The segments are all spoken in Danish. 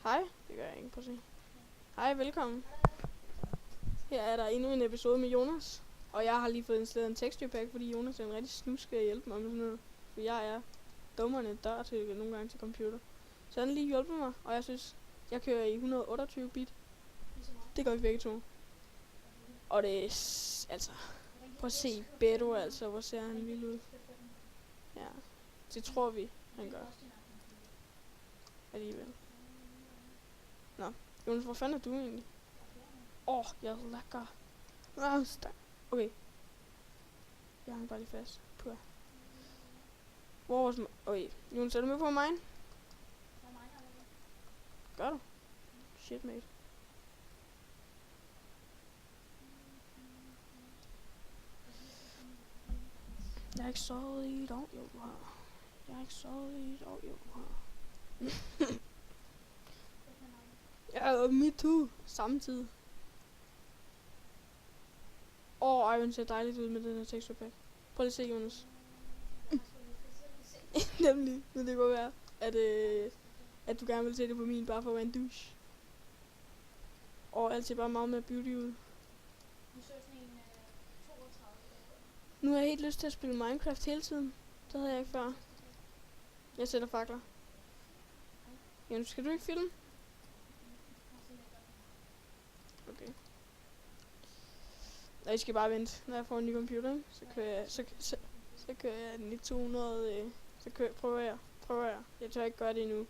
Hej, det gør jeg ikke, prøv at se. Hej, velkommen. Her er der endnu en episode med Jonas. Og jeg har lige fået installeret en texture pack, fordi Jonas er en rigtig snusk at hjælpe mig med sådan noget. For jeg er dummerne dør til nogle gange til computer. Så han lige hjulpet mig, og jeg synes, jeg kører i 128 bit. Det gør vi begge to. Og det er altså, prøv at se Beto, altså, hvor ser han vild ud. Ja, det tror vi, han gør. Alligevel. Nå, Jonas, hvor fanden er du egentlig? Jeg er lækker. Okay. Jeg hang bare lige fast. Puh. Hvor var okay, Jonas, er du med på mig? Gør du? Shit, mate. Jeg er ikke solid, jeg er ikke solid, ja, me too. Samtidig. Iron ser dejligt ud med den her texture pack. Prøv lige at se, Jonas. Nemlig, men det kunne være, at du gerne vil se det på min, bare for at være en douche. Alt ser bare meget mere beauty ud. Nu har jeg helt lyst til at spille Minecraft hele tiden. Det havde jeg ikke før. Jeg sætter fakler. Jonas, skal du ikke filme? Okay. Og I skal bare vente, når jeg får en ny computer, ikke? Så kører jeg den i 200, prøver jeg. Jeg tør ikke gøre det endnu. Jeg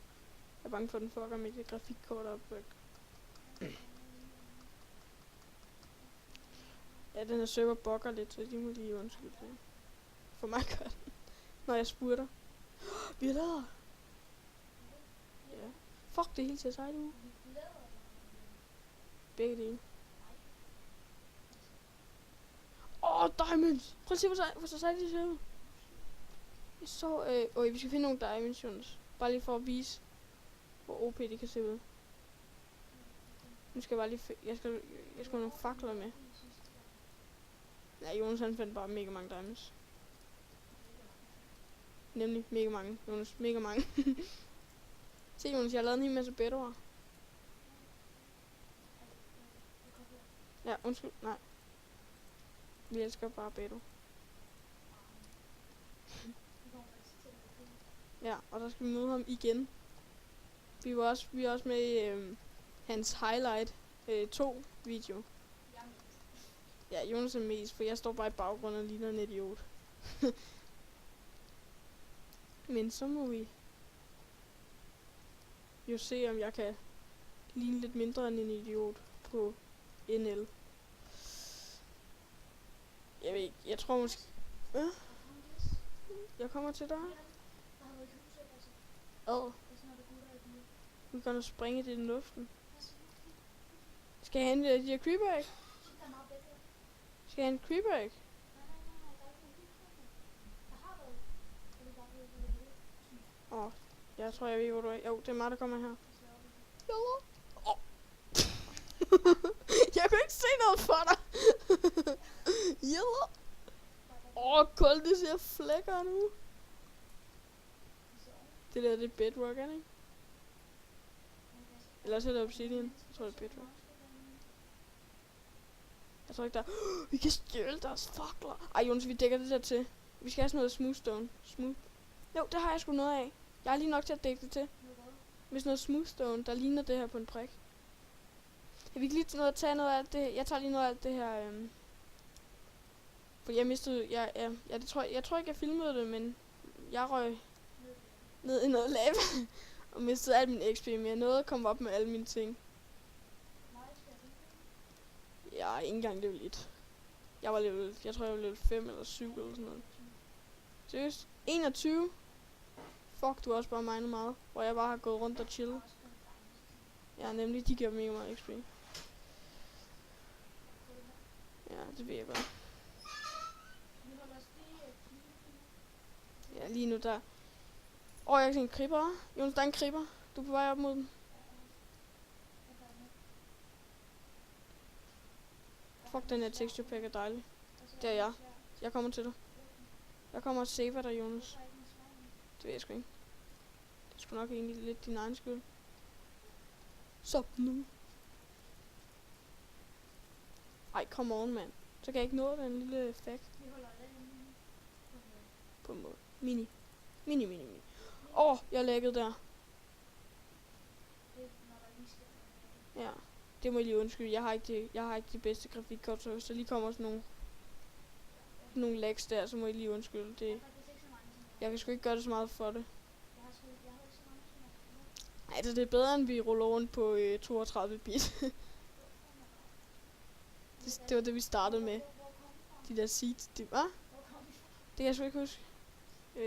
er bange for, at den fucker mit grafikkort op. Ja, den her server bugger lidt, så de må lige undskylde det. For mig gør den, når jeg spurter. Vi har lavet. Ja. Fuck, det hele ser sejt ud. Begge dele. Diamonds! Prøv at se, hvor så sejt de ser ud. Vi skal finde nogle diamonds, Jonas. Bare lige for at vise, hvor OP de kan se ud. Nu skal jeg bare lige jeg skal have nogle fakler med. Ja, Jonas han fandt bare mega mange diamonds. Nemlig mega mange, Jonas. Mega mange. Se, Jonas, jeg har lavet en hel masse bedre. Ja, undskyld. Nej. Vi elsker bare Beto. Ja, og der skal vi møde ham igen. Vi er også med i hans highlight 2 video. Ja, Jonas er mest, for jeg står bare i baggrunden og ligner en idiot. Men så må vi jo se, om jeg kan ligne lidt mindre end en idiot på NL. Jeg ved ikke, jeg tror måske... Ja. Jeg kommer til dig. Vi kan springe det i luften. Skal jeg hente de her creeper egg? Skal jeg hente creeper egg? Jeg tror jeg ved hvor du er. Jo, det er mig der kommer her. Jeg kan ikke se noget for dig. Kold, det ser flækker nu. Det der, det er bedrock, er det ikke? Ellers er det obsidian. Jeg tror, det er bedrock. Jeg tror ikke, der vi kan stjæle deres fakler. Ej, Jonas, vi dækker det der til. Vi skal have sådan noget smooth stone. Jo, det har jeg sgu noget af. Jeg har lige nok til at dække det til. Med sådan noget smooth stone, der ligner det her på en prik. Jeg vil lige tage noget af det. Jeg tager lige noget af det her. For jeg mistede. Jeg tror ikke, jeg filmede det, men jeg røg ned i noget lava. Og mistede alt min XP, men jeg nåede at komme op med alle mine ting. Ja, ikke engang level 1. Jeg tror jeg var level 5 eller 7 eller sådan noget. Seriøst? 21? Fuck, du har også bare minet meget. Hvor jeg bare har gået rundt og chillet. Ja, nemlig, de giver mega meget XP. Ja, det ved jeg godt. Ja, lige nu der... jeg kan se en creeper. Jonas, der er en creeper. Du er på vej op mod den. Fuck, den her texture pack er dejlig. Det er jeg. Jeg kommer til dig. Jeg kommer og saver dig, Jonas. Det ved jeg sgu ikke. Det er sgu nok egentlig lidt din egen skyld. Stop nu. Ej, come on, mand. Så kan jeg ikke nå den lille fact. Vi holder den på en måde. På en måde. Mini. Jeg laggede der. Det er, når der lige sker noget. Ja. Det må I lige undskylde. Jeg har ikke de bedste grafikkort, så hvis der lige kommer sådan nogle lags der, så må I lige undskylde. Jeg har faktisk ikke så mange som Jeg kan sgu ikke gøre det så meget for det. Jeg har ikke så mange som jeg. Ej, det er bedre, end vi ruller rundt på 32 bit. Det var det, vi startede med. Hvor kom vi fra? De der seeds. Hvad? Hvor kom vi fra? Det kan jeg sgu ikke huske. Vi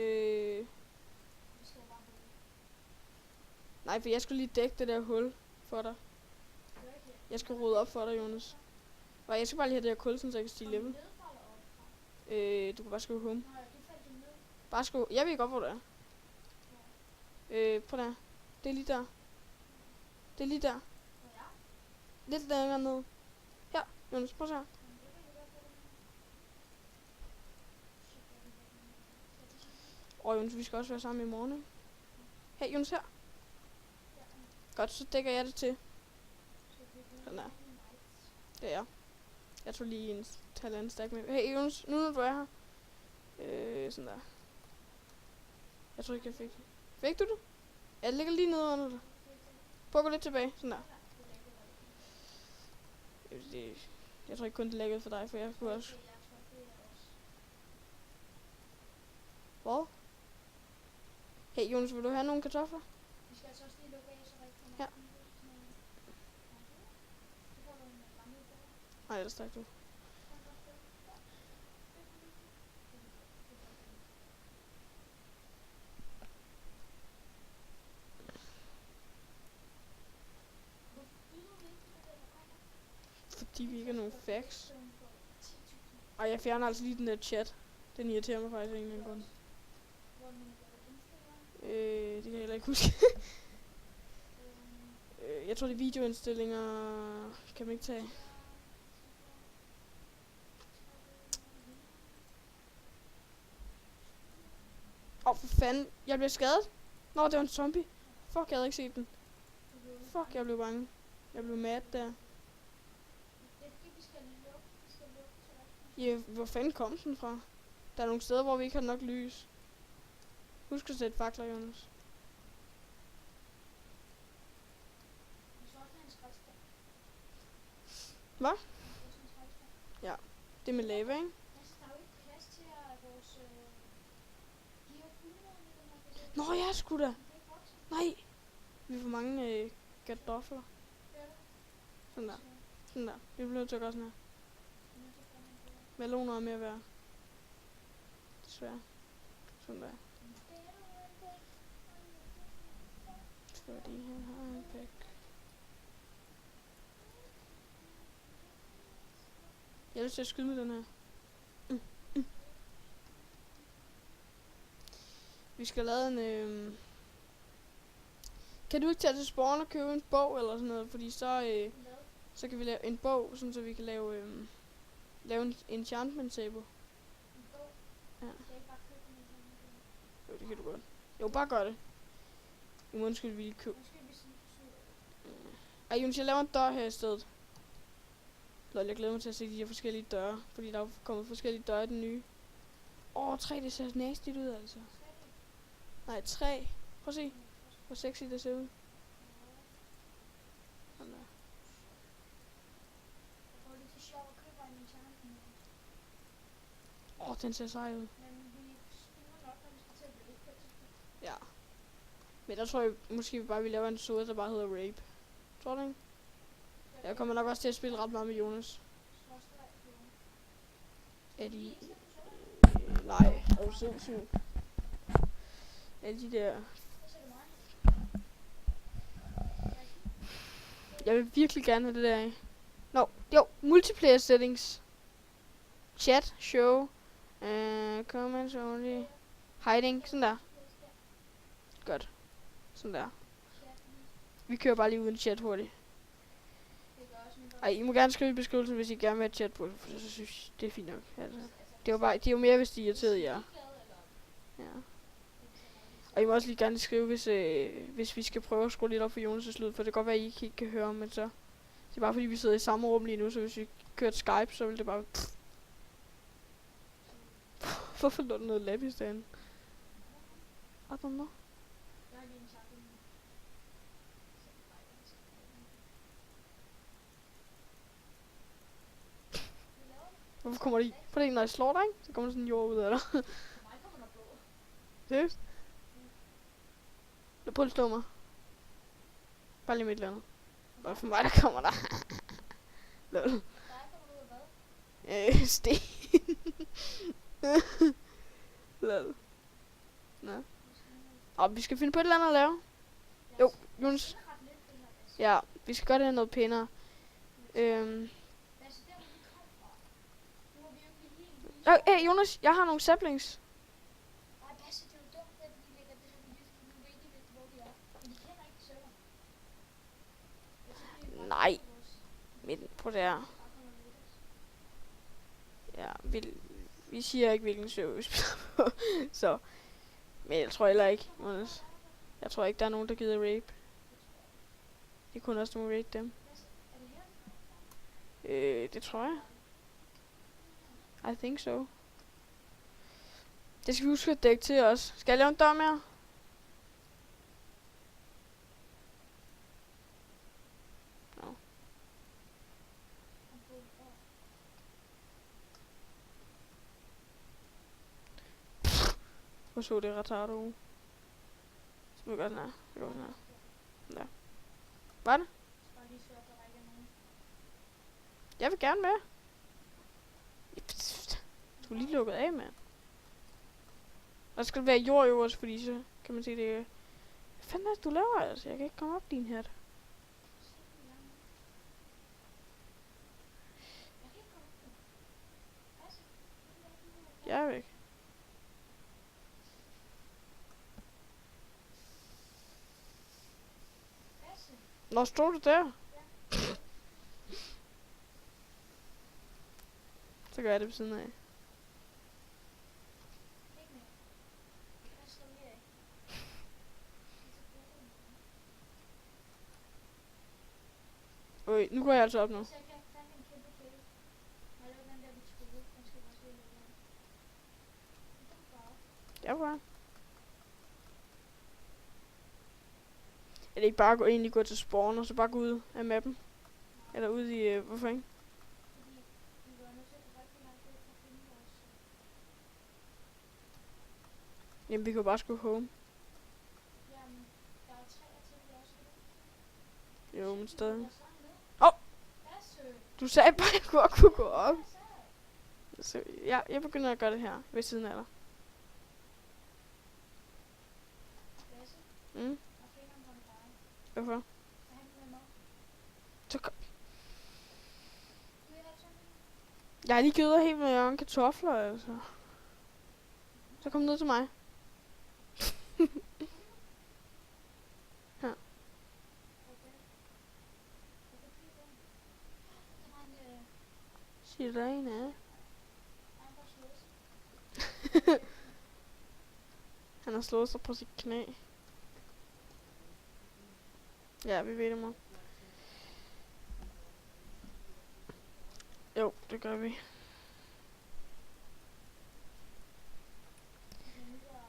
skal bare høre. Nej, for jeg skulle lige dække det der hul for dig. Gør ikke det? Jeg skal rydde op for dig, Jonas. Og jeg skal bare lige have det her kul, så jeg kan stige level. Nedefra eller opfra? Du kan bare skrive home. Nå ja, du faldt jo ned. Bare skrive. Jeg ved godt, hvor det er. Prøv der. Det er lige der. Det er lige der. Nå ja. Lidt længere ned. Her, Jonas, prøv at se her. Men det kan vi godt få det med. Jonas, vi skal også være sammen i morgen, ikke? Hey, Jonas, her. Godt, så dækker jeg det til. Sådan der. Det er jeg. Jeg tog lige en halvanden stack med. Hey, Jonas, nu når du er her. Sådan der. Jeg tror ikke, jeg fik det. Fik du det? Jeg ligger lige nede under dig. Prøv at gå lidt tilbage. Sådan der. Jeg tror ikke kun det lækkede for dig, for jeg kunne også. Hvad? Hey, Jonas, vil du have nogle kartofler? Vi skal altså også lige lukke af, så der ikke kommer Ja. Så får du en gammel bog. Nej, der stak du. Fordi vi ikke har nogen facts. Og jeg fjerner altså lige den der chat. Den irriterer mig faktisk af en eller anden grund. Det kan jeg heller ikke huske. Jeg tror det er videoindstillinger. Kan man ikke tage. For fanden. Jeg blev skadet. Nå, det var en zombie. Fuck, jeg havde ikke set den. Fuck, jeg blev bange. Jeg blev mad der. Ja, hvor fanden kom den fra? Der er nogle steder, hvor vi ikke har nok lys. Husk at sætte fakler, Jonas. Hvad? Ja, det med lava, ikke? Nå, jeg sgu da. Nej. Vi får mange kartofler. Sådan der. Sådan der. Vi bliver nødt til at gøre sådan her. Meloner er mere værd. Desværre. Sådan der. Fordi han har en pæk. Jeg har lyst til at skyde med den her. Vi skal lave en Kan du ikke tage til Spawn og købe en bog eller sådan noget? Fordi så kan vi lave en bog, sådan så vi kan lave en enchantment table. Ja. Jo, det kan du godt. Jo, bare gør det. I må undskylde, vi lige købe. Ej, Jonas, jeg laver en dør her i stedet. Lol, jeg glæder mig til at se de her forskellige døre. Fordi der er kommet forskellige døre i den nye. 3, det ser nasty ud, altså. Nej, 3. Prøv at se, hvor sexy det ser ud. Sådan der. Den ser sej ud. Ja. Men der tror jeg måske vi bare vil lave en episode, der bare hedder Rape. Tror du ikke? Jeg kommer nok også til at spille ret meget med Jonas. Er de... nej, er du sindssyg? Er de der... Jeg vil virkelig gerne have det der af. Jo, multiplayer settings. Chat, show, comments only, hiding, sådan der. Godt. Sådan der. Vi kører bare lige uden chat hurtigt. Ej, I må gerne skrive i beskrivelsen, hvis I gerne vil have chat på, for så synes jeg, det er fint nok. Altså, det er jo mere, hvis de er irriteret jer. Ja. Og I må også lige gerne skrive, hvis vi skal prøve at skrue lidt op for Jonas' lyd, for det kan godt være, at I ikke kan høre, men så... Det er bare fordi, vi sidder i samme rum lige nu, så hvis vi kørte Skype, så ville det bare... Hvorfor lå der noget lapis derinde? I don't know. Jeg har lige en takke nu. Hvorfor kommer de? For det er når jeg slår dig, ikke? Så kommer der sådan en jord ud af dig. For mig kommer der blå. Seriøst? Prøv at slå mig. Bare lige med et eller andet. Bare for mig, der kommer der. Lol. Der kommer du ud af hvad? Sten. Lol. Nå. Og vi skal finde på et eller andet at lave. Jo, Jonas. Ja, vi skal godt have noget pænere. Hey Jonas, jeg har nogle saplings. Nej, Basse, det er jo dumt, at vi lægger det her miljø, fordi nu ved de lidt, hvor vi er. Men de kender ikke server. Nej. Men prøv det her. Ja, vi siger ikke, hvilken server vi spiller på. Så. Men jeg tror heller ikke, Jonas. Jeg tror ikke, der er nogen, der gider rape. Det kunne også nogen rape dem. Det tror jeg. I think so. Det skal vi huske at dække til os. Skal jeg lave en dør mere? No. Hvor så det retardo? Så må vi gøre sådan her. Vi gør sådan her. Der. Hvad er det? Jeg vil gerne med. Du er lige lukket af, mand. Og så skal det være jord i også, fordi så kan man se det. Hvad fanden er det, du laver, altså? Jeg kan ikke komme op din hat. Jeg er væk. Nå, står du der? Så gør jeg det ved siden af. Øj, nu går jeg altså op nu. Ja, hvor? Eller ikke bare egentlig gå til spawn, og så bare gå ud af mappen? Eller ud i, hvorfor ikke? Jamen, vi kan jo bare skrive home. Jo, men stadig. Du sagde bare, at jeg godt kunne gå op. Så jeg begynder at gøre det her ved siden af dig. Mm. Hvorfor? Så kom. Jeg har lige givet dig helt med kartofler, altså. Så kom ned til mig. Her. Sirene. Han har slået sig på sit knæ. Ja, vi ved det, mor. Jo, det gør vi.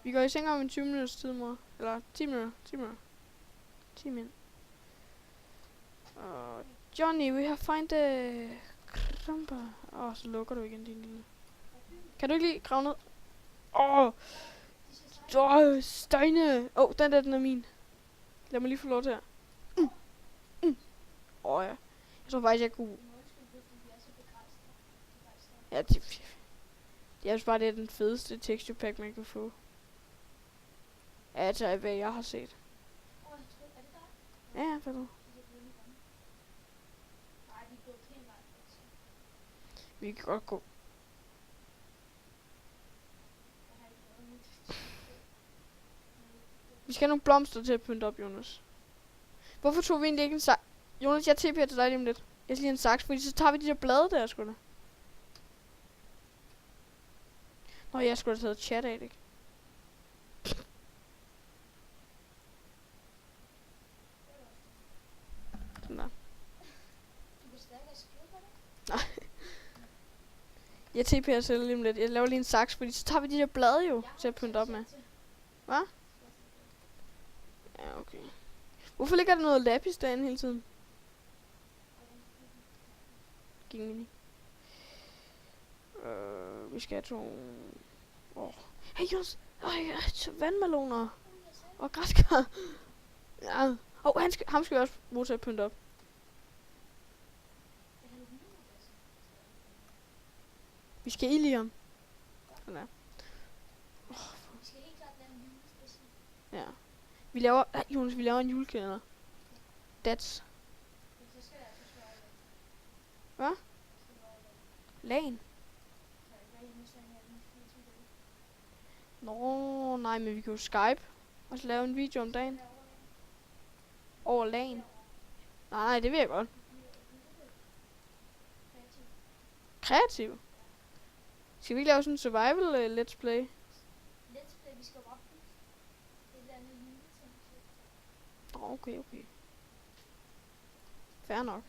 Vi går i seng om en 20 minutters tid, mor. Eller 10 minutter. 10 minutter. Johnny, we have find the kramper. Så lukker du igen, din lille. Kan du ikke lige grave ned? Steine! Den der, den er min. Lad mig lige få lov til her. Ja. Jeg tror faktisk, jeg kunne... Ja, det er bare, det er den fedeste texture pack, man kan få. Altså, hvad jeg har set. Ja, hvad du? Vi kan godt gå. Vi skal have nogle blomster til at pynte op, Jonas. Hvorfor tog vi egentlig ikke en saks? Jonas, jeg TP'er til dig lige om lidt. Jeg skal lige en saks, fordi så tager vi de der blade der, sgu da. Nå, jeg skulle have taget chat af, ikke? Jeg TP'er selv lige om lidt. Jeg laver lige en saks, fordi så tager vi de der blade jo til at pynte op med. Hvad? Ja, okay. Hvorfor ligger der noget lapis derinde hele tiden? Ging mini. Vi skal have to... Hey Jonas! Vandmeloner! Og græskar! Ja. Ham skal vi også bruge til at pynte op. Vi skal i lige ham. Sådan der. Ja. Vi laver... Jonas, vi laver en julekalender. That's. Hvad? Lagen. Nå, nej, men vi kan jo Skype. Og så lave en video om dagen. Over lagen. Nej, det vil jeg godt. Kreativ. Skal vi ikke lave sådan en survival let's play? Let's play, vi skal jo op. Det er andet juleting. Okay. Fair nok.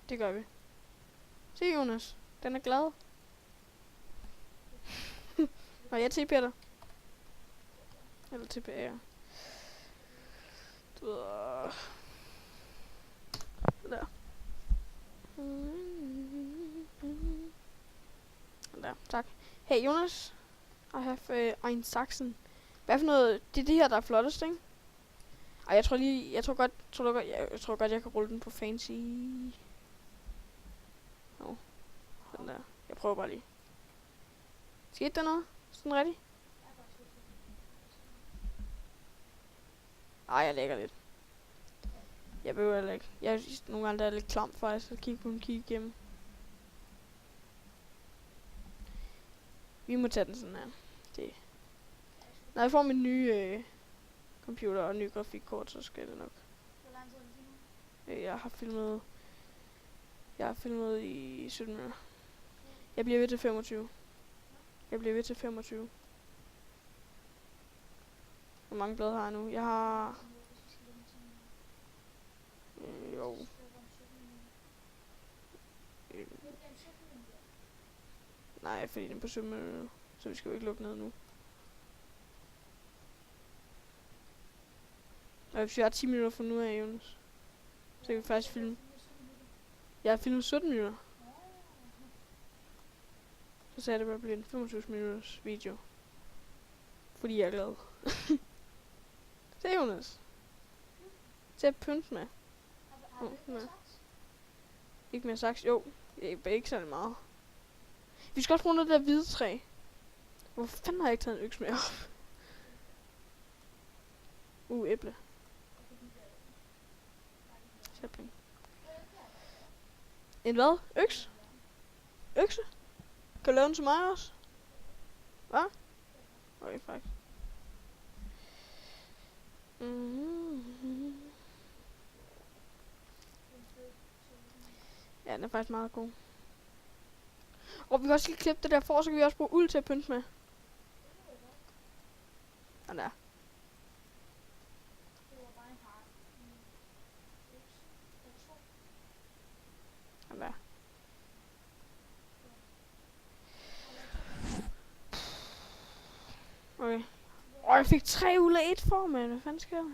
Det gør vi. Se Jonas, den er glad. Og jeg TP'er dig. Eller TP'er. Der. Der, tak. Hey Jonas, I have ein Sachsen. Hvad for noget? Det er det her, der er flottest, ikke? Ej, jeg tror godt, jeg kan rulle den på fancy. Den der. Jeg prøver bare lige. Skete der noget? Sådan rigtigt? Ej, jeg lægger lidt. Jeg behøver heller ikke. Nogle gange der er lidt klam faktisk, at kigge igennem. Vi må tage den sådan her. Det. Når jeg får min nye computer og ny grafikkort, så skal det nok. Hvor lang tid har du filmet? Jeg har filmet i 17 minutter. Jeg bliver ved til 25. Hvor mange blade har jeg nu? Jeg har... jo. Nej, fordi den er på 17 minutter nu. Så vi skal jo ikke lukke ned nu. Og hvis vi har 10 minutter fra nu af, Jonas, så kan vi faktisk filme. Jeg har filmet 17 minutter. Så sagde jeg, det bare bliver en 25 minutters video. Fordi jeg er glad. Se Jonas. Til at pynte med. Ikke mere saks. Jo, ikke særlig meget. Vi skal også bruge noget der hvide træ. Hvorfor fanden har jeg ikke taget en øks med op? Æble. Sætning. En hvad? Øks? Økse? Kan du lave den til mig også? Hvad? Okay, fuck. Ja, den er faktisk meget god. Og vi kan også lige klippe det der for, så kan vi også bruge uld til at pynte med. Sådan der. Sådan der. Okay. Jeg fik 3 ud af 1 for, men hvad fanden sker der?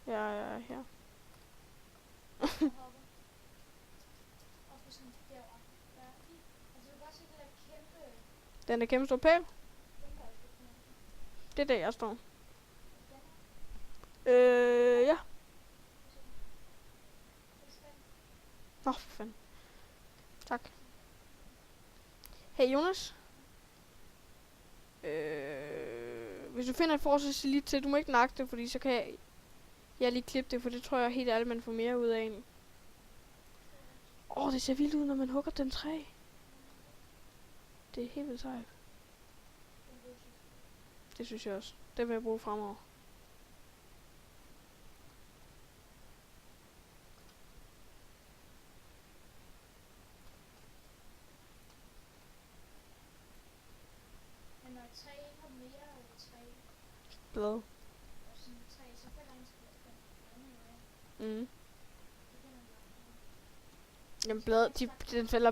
Ja, her. Den er kæmpe stor pæl. Det er der, jeg står. Ja. Nå, for fanden. Tak. Hey, Jonas. Hvis du finder et forsøg, så lige til. Du må ikke nakke det, fordi så kan jeg lige klippe det, for det tror jeg helt ærligt, man får mere ud af en. Det ser vildt ud, når man hugger den træ. Det er helt vildt sejt. Det synes jeg også. Det vil jeg bruge fremover. Men når et træ ikke har mere blad. Og sådan 3, så falder en til bladene jo af. Mm. Det kan man bare. Jamen den falder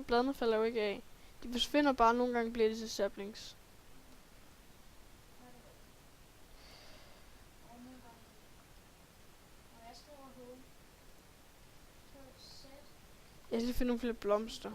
bladene falder jo ikke af. De forsvinder bare, nogle gange bliver de til saplings. Jeg skal finde nogle flere blomster.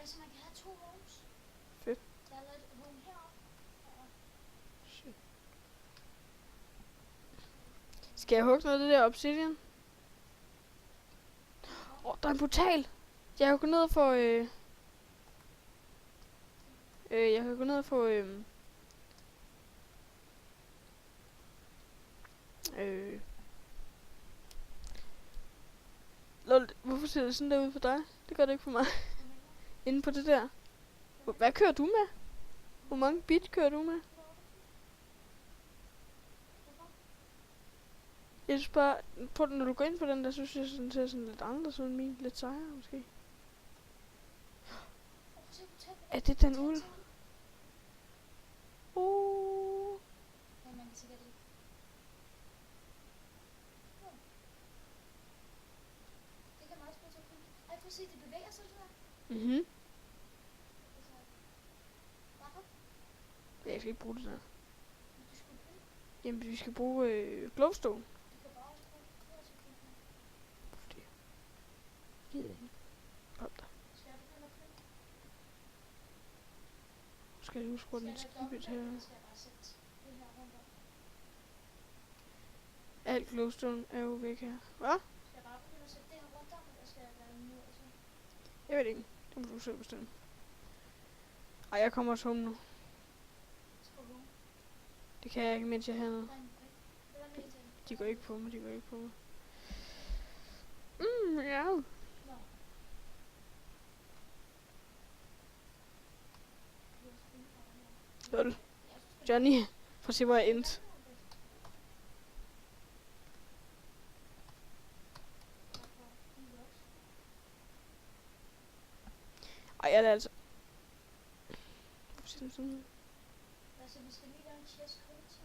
Så man kan have 2 homes. Fedt. Jeg har lavet et home heroppe. Shit. Skal jeg hugge noget af det der obsidian? Der er en portal. Jeg kan gå ned og få jeg kan gå ned og få Lol, hvorfor ser det sådan der ud for dig? Det gør det ikke for mig. Inde på det der. Hvad kører du med? Hvor mange bit kører du med? Jeg synes bare, når du går ind på den der, så synes jeg, den ser sådan lidt anderledes ud end min. Lidt sejere måske. Er det den uld? Ja, man kan sikkert ikke. Det kan meget spille til at kunne. Ej, prøv at se, det bevæger sig, det der. Mhm. Hvorfor? Jeg skal ikke bruge det der. Du skulle købe. Jamen, vi skal bruge glowstone. Du kan bare også bruge det til at købe. Fordi gider ikke. Kom der. Skal jeg begynde at købe? Nu skal jeg huske, hvor den skibet her. Skal jeg bare sætte det her rundt om? Alt glowstone er jo væk her. Hvad? Skal jeg bare begynde at sætte det her rundt om, eller skal jeg gøre det nu og så? Jeg ved ikke. Det må du selv bestemme. Ej, jeg kommer også home nu. Skal du? Det kan jeg ikke, mens jeg er hernede. Nej, det var lidt til. De går ikke på mig, de går ikke på mig. Ja. Nå. Lol. Johnny, prøv at se, hvor jeg endte. Ej, jeg er altså... Hvorfor ser den sådan ud? Altså, vi skal lige lave en chest kun til...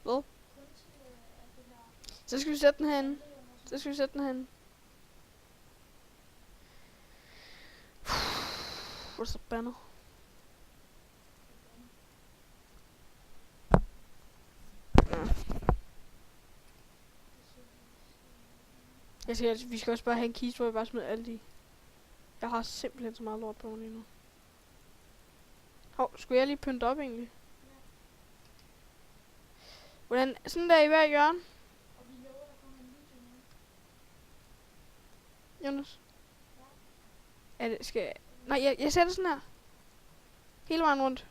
Hvad? Kun til alt det her. Så skal vi sætte den herinde. Så skal vi sætte den herinde. Hvor er så banner? Jeg siger, at vi skal også bare have en kiste, hvor vi bare smider alt i. Jeg har simpelthen så meget lort på mig lige nu. Hov, skulle jeg lige pynte op egentlig? Hvordan? Sådan der i hver hjørne? Og vi lover, der kommer en video nu. Jonas? Er det, skal jeg... Nej, jeg sætter sådan her. Hele vejen rundt.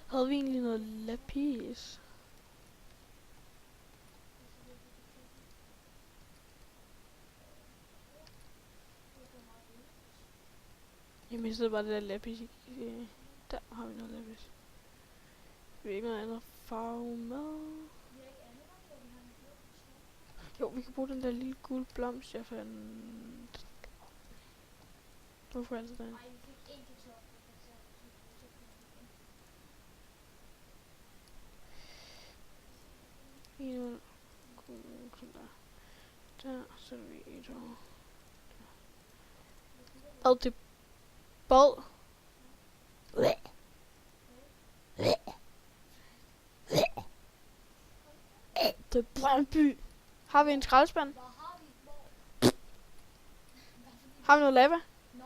Havde vi egentlig noget lapis? Jeg mistede bare det der lapis. Der har vi noget lapis. Vi har ikke noget andet farve med. Jo, vi kan bruge den der lille gule blomst, jeg fandt. Hvorfor altid den? En sådan der. Der sætter vi et over. Og det båd. Det er Brøndby. Har vi en skraldespand? Har vi noget lava? Nå,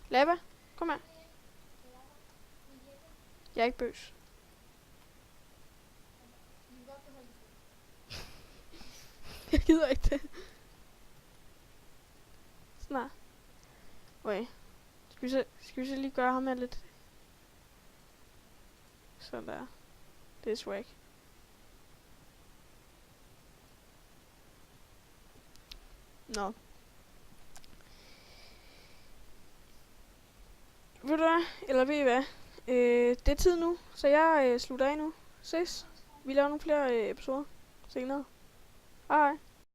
Lava? Kom her. lava. Vi hjælper. Jeg er ikke bøs. Vi kan godt beholde det. Jeg gider ikke det. Snart. Okay. Skal vi så lige gøre ham her lidt? Sådan der. Det er swag. Nå. Ved du hvad? Eller ved I hvad? Det er tid nu, så jeg slutter af nu. Ses. Vi laver nogle flere episoder senere. Hej.